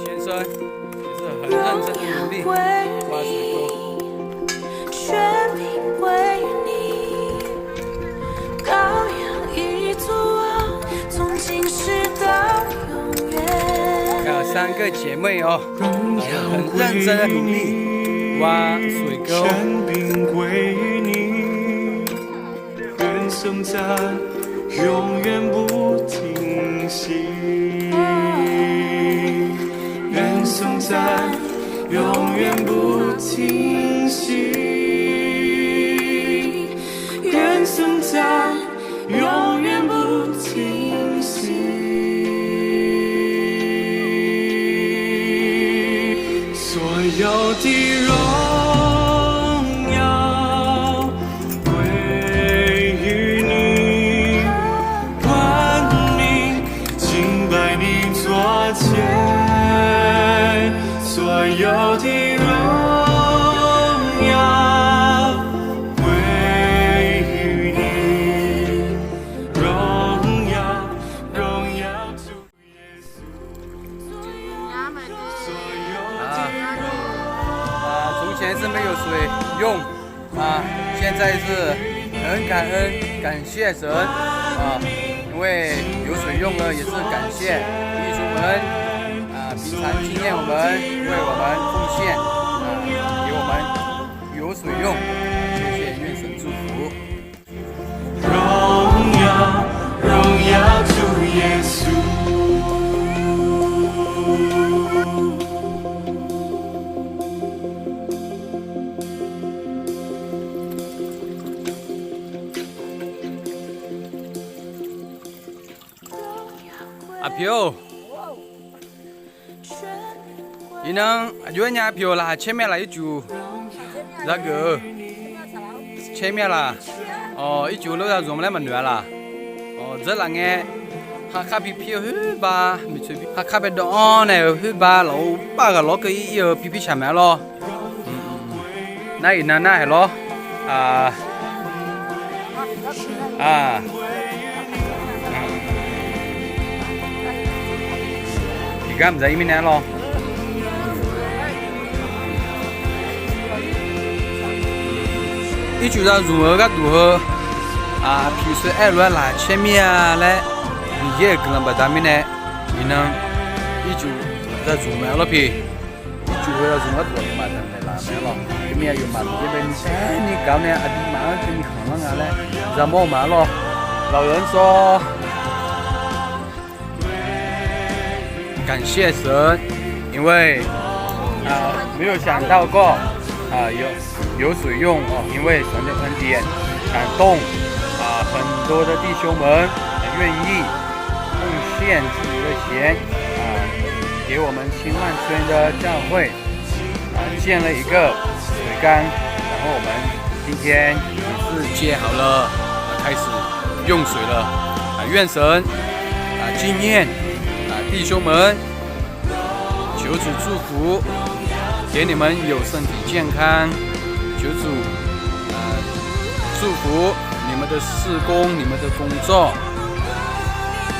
先生也是很认真的努力挖水沟。全名归你，羔羊已作王，从今世到永远。还有3个姐妹哦，很认真的努力挖水沟。权柄归你，愿颂赞永远不停息。愿颂赞永远不停息，愿颂赞永远不停息。所有的荣耀归于你，万民敬拜你座前。所有的荣耀归于你，荣耀主耶稣。从前是没有水用现在是很感恩感谢神因为有水用了，也是感谢弟兄们。平常纪念我们，为我们奉献给我们有水用，谢谢，愿神祝福。荣耀主耶稣。阿飘。你能有人家票啦，前面那一组那个前面啦，一组楼上做么那么乱啦，这两个他皮皮很吧，没吹皮，他被动呢很吧，老八个老个有皮皮下面咯，那一那还咯，你干不在一面呢咯？一就让入个度后平时爱乱拿前面来，你也跟人把他们呢，你能一就在入门了皮，就会要入个度嘛，他们拿门了，这边有嘛，这边你搞呢，你马上给你看了嘞，让么嘛咯？老人说，感谢神，因为没有想到过有水用因为神的恩典感动很多的弟兄们愿意奉献自己的钱给我们新万村的教会建了一个水缸，然后我们今天也是接好了开始用水了愿神纪念弟兄们，求主祝福，给你们有身体健康。求主祝福你们的事工，你们的工作。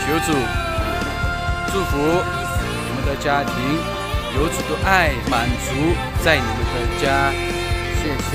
求主祝福你们的家庭，有主的爱满足在你们的家。谢谢。